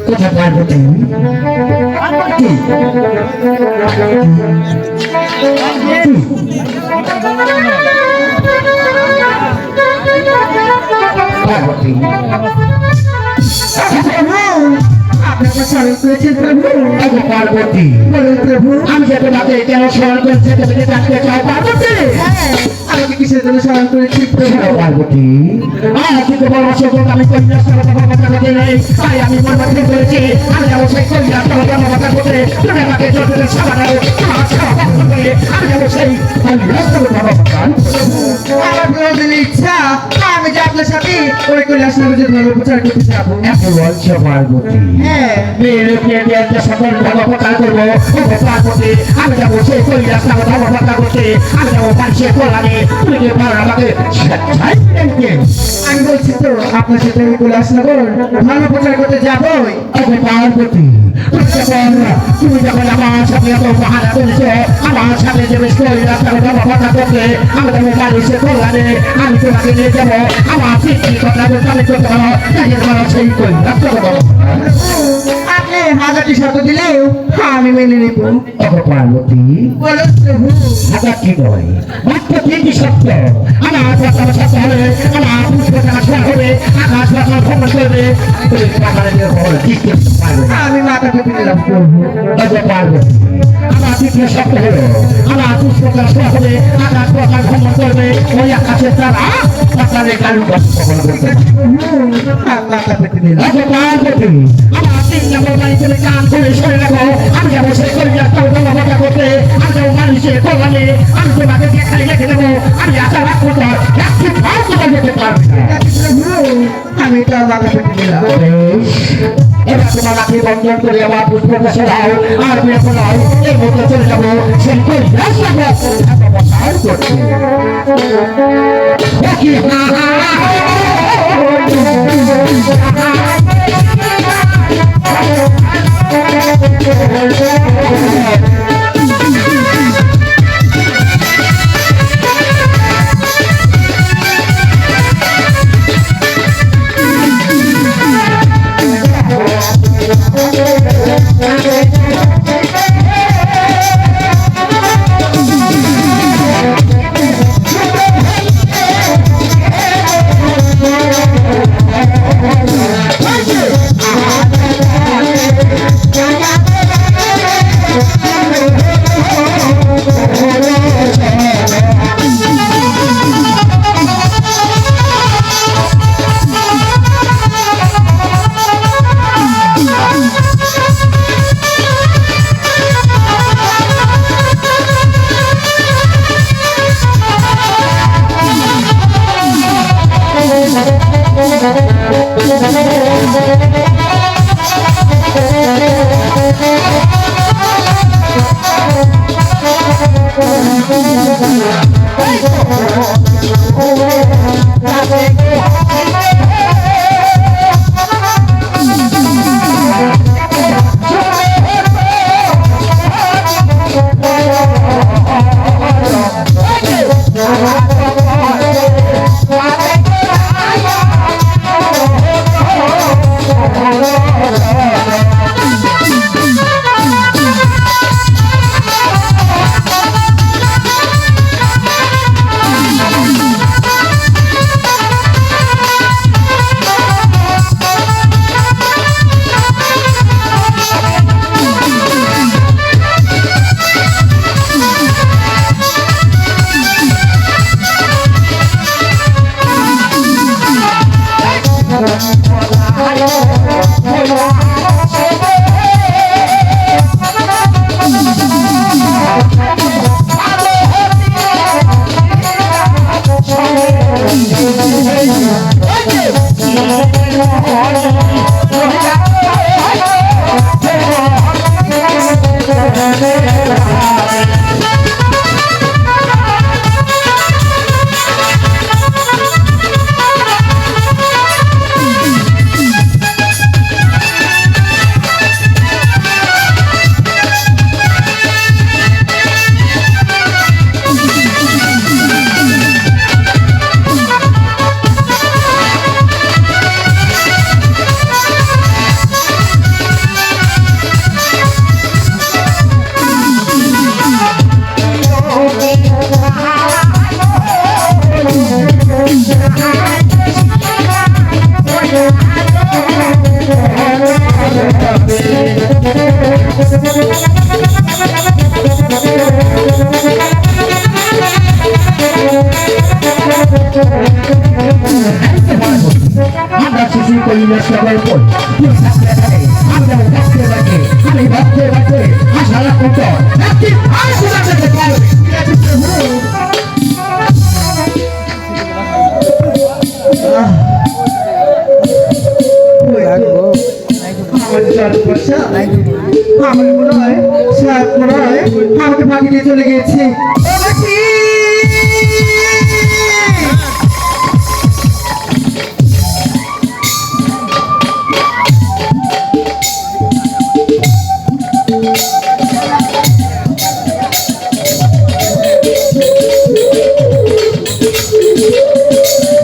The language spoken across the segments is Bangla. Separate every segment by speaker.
Speaker 1: কোথায় পার্বতী কি পার্বতী
Speaker 2: আপনাকে স্মরণ করেছেন প্রভু।
Speaker 1: পার্বতী
Speaker 2: বলুন প্রভু।
Speaker 1: আমি যে তোমাকে কেন স্মরণ করছি তুমি যে ডাকতে চাও পার্বতী?
Speaker 2: আমাকে কিসের জন্য স্মরণ করেছি প্রভু?
Speaker 1: পার্বতী কিন্তু বড় সকল আমি কন্যা কথা বলতে নেই তাই আমি মন মধ্যে করেছি আমি অবশ্যই কন্যা কথা বলতে তুমি আমাকে জোর সাবান আমি অবশ্যই
Speaker 2: আমার প্রয়োজনের ইচ্ছা আমি যে আপনার সাথে ওই কৈলাস নগরে ধর্ম প্রচার করতে যাবো।
Speaker 1: বলছো পার্বতী
Speaker 2: হ্যাঁ
Speaker 1: সকল ধর্ম প্রচার করবো পার্বতী আমি যাবো সেই কৈলাস নগর ধর্ম প্রচার করতে আমি যাবো মানুষের কল্যাণে তুমি কি পারো আমাকে
Speaker 2: আমি বলছি তো আপনার সাথে ওই কৈলাস নগর ধর্ম প্রচার করতে যাবোই।
Speaker 1: পার্বতী তুমি যখন আমার সাথে এত মহারা করেছ আমার সাথে যে বেশ কৈলাস নগর ধর্ম প্রচার করতে আমি যাবো মানুষের কল্যাণে আমি তোমাকে নিয়ে যাবো আমার পিতৃ কথা বলতে আমি করতে পারো তাই সেই কৈলাস নগর
Speaker 2: আপনি হাজারটি শর্ত দিলেও আমি মেনে নেব।
Speaker 1: পার্বতী
Speaker 2: বলুন প্রভু।
Speaker 1: হাজারটি নয় মাত্র তিনটি সত্য আমার প্রথম সত্য হবে আমার পুষ্পটা আসা হবে আকাশ বাতাস ভ্রমণ করবে
Speaker 2: আমি মাথা পেতে নিলাম প্রভু।
Speaker 1: পার্বতী আমার দ্বিতীয় সত্য হলো আমার পুষ্পটা আসা হবে আকাশ বাতাস ভ্রমণ করবে ওই আকাশের তারা পাতালে কালু ভ্রমণ করবে
Speaker 2: মাথা পেতে নিলাম।
Speaker 1: পার্বতী আমার তিন নম্বর বাড়িতে কান করে সরে রাখো আমি যাবো সেই করিয়া কথা করতে আমি যাবো মানুষের কল্যাণে আমি তোমাকে দেখাই রেখে দেবো আমি আশা রাখবো তো একটু ভালো কথা যেতে পারবে না
Speaker 2: প্রভু আমি তো মাথা পেতে নিলাম।
Speaker 1: এবার তোমার রাখি বন্ধন করে আমার পুষ্পটা সরাও আর বিয়ে করাও এর মধ্যে চলে যাবো সেই কৈলাস করতে বলার পর তুই থাকতে থাকে আমি যেমন ভক্তে রাখে আমি ভক্তে রাখে আশা রাখো তো একদিন আর কোথা থেকে পারবে ঠিক আছে প্রভু
Speaker 2: আমার জল বর্ষা আমার মনে হয় সাত মনে হয় আমাকে ফাঁকি দিয়ে চলে গিয়েছে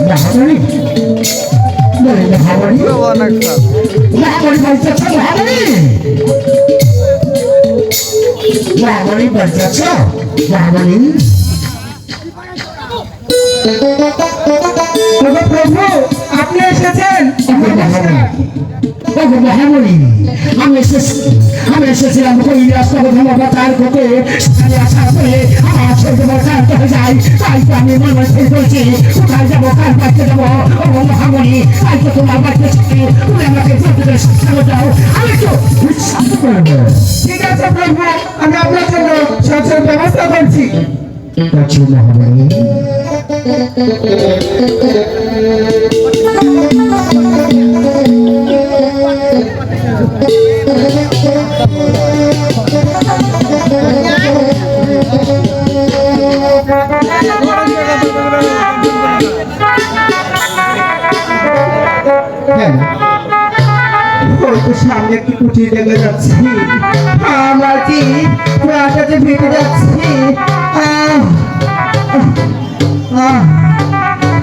Speaker 1: মহাবলী বলে মহাবলী মহাবলী বলতেছ মহাবলী মহাবলী বলতেছ মহাবলী
Speaker 2: প্রভু আপনি এসেছেন
Speaker 1: মহাবলী আমি এসেছিলাম কৈলাস ধর্মপাতার কোটে সেখানে আসার পরে আমার ছোট বছর হয়ে যায় তাই তো আমি মনে স্থির করছি কোথায় যাবো কার বাড়িতে যাবো ও মহাবলী তাই তো তোমার বাড়িতে থেকে তুমি আমাকে প্রতিদিন শিক্ষা দাও আমি তো বিশ্বাস করবো
Speaker 2: ঠিক আছে প্রভু আমি আপনার জন্য সব ব্যবস্থা করছি
Speaker 1: আচ্ছা মহাবলী
Speaker 2: সামনে একটি কুটির লেগে যাচ্ছি আমার কি প্রাণটাতে ভেঙে যাচ্ছি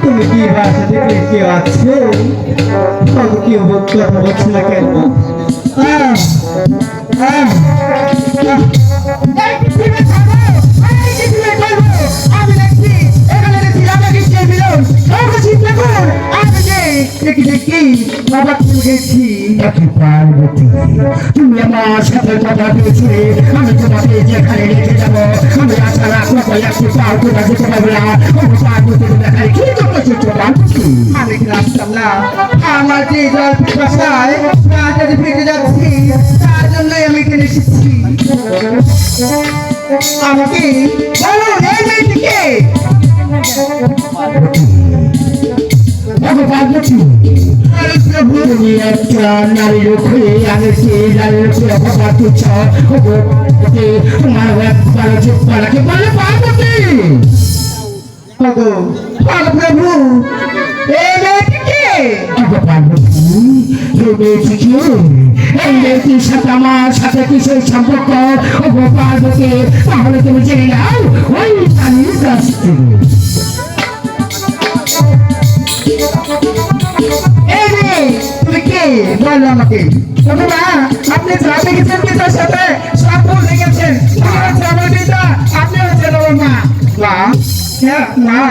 Speaker 2: তুমি কি বাসা থেকে কেউ আছে তবে কি কথা বলছি না কেন আমি দেখছি এখানে দেখছি রাধাকৃষ্ণের মিলন দেখি দেখি বাবা গেছি
Speaker 1: পার্বতী তুমি আমার সাথে কথা দিয়েছিলে আমি তোমাকে যেখানে রেখে যাবো আমি আশা রাখবো একটু পার করে যেতে পারবো না পার্বতী দেখায় কি করতেছো পার্বতী
Speaker 2: আমি রাখতাম না আমার যে জল পিপাসায় প্রাণটাতে ফেটে যাচ্ছি তার জন্যই আমি এখানে এসেছি আমাকে বলুন এই মেয়েটিকে
Speaker 1: পার্বতী তুমি একটা নারী রক্ষে আগে নারী রক্ষে অপবাদ তুচ্ছ তোমার একবার চুপ করাকে বলে পার্বতী
Speaker 2: প্রভু এই মেয়েটিকে
Speaker 1: পার্বতী এই মেয়েটিকে এই মেয়েটির সাথে আমার সাথে কিসের সম্পর্ক পার্বতী তাহলে তুমি জেনে নাও ওই নারীর কাছ থেকে
Speaker 2: তুমি কে বলো আমাকে মা আপনি যা দেখেছেন পিতার সাথে সব ভুল দেখেছেন আমার হচ্ছে আমার পিতা আপনি হচ্ছেন আমার মা মা হ্যাঁ মা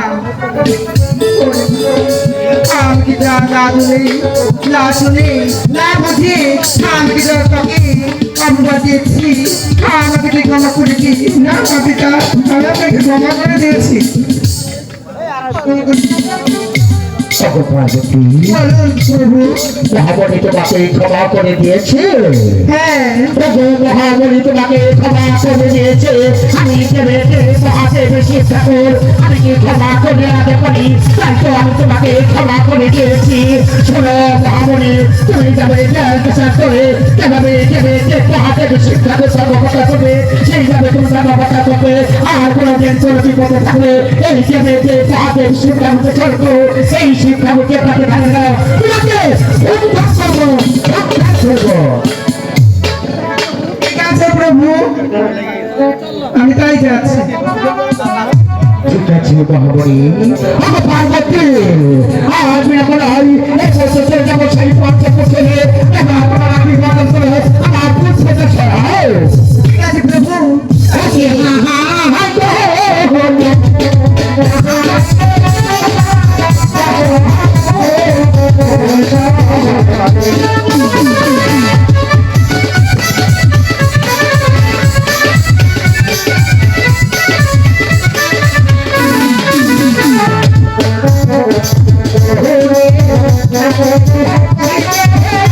Speaker 2: আমি কি যা দাদু নেই না শুনি না বুঝি আমি কি তোকে আমি বাঁচিয়েছি আমাকে তুই ক্ষমা করে দিয়েছিস না মা পিতা আমি আপনাকে ক্ষমা করে দিয়েছি
Speaker 1: মহাবলী তোমাকে ক্ষমা করে দিয়েছে
Speaker 2: হ্যাঁ
Speaker 1: মহাবলী তোমাকে ক্ষমা করে দিয়েছে আমি মহাদেব শিব ঠাকুর আমি কি ক্ষমা করে আগে পারি তাই তো আমি তোমাকে ক্ষমা করে দিয়েছি শোনো মহাবলী তুমি যাবে করে যেভাবে মহাদেব শিব ঠাকুর সর্বকথা করবে সেইভাবে তুমি সর্বকথা করবে আর কোনো দিন চলতি পথে থাকলে এই যাবে মহাদেব শিব ঠাকুর স্বর্গ সেই শিব ঠাকুরকে পাতে ভালো না তোমাকে
Speaker 2: ঠিক আছে প্রভু আমি তাই যাচ্ছি
Speaker 1: ঠিক আছে মহাবলী আমার পার্বতী আজ এখন এই বছর যাবো সেই পথে পৌঁছে এবার তোমার আশীর্বাদ করে আমার পুত্রকে সরাও
Speaker 2: ঠিক আছে প্রভু
Speaker 1: Hey,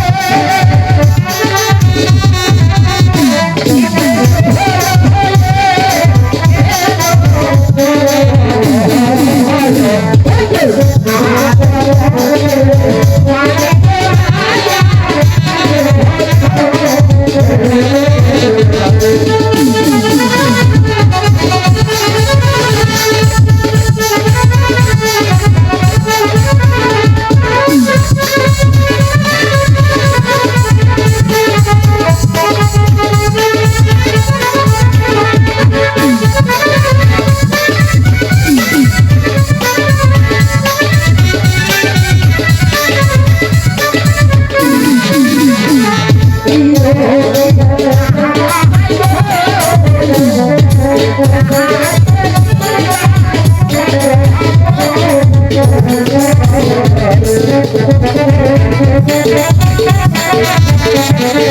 Speaker 1: Thank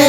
Speaker 1: you.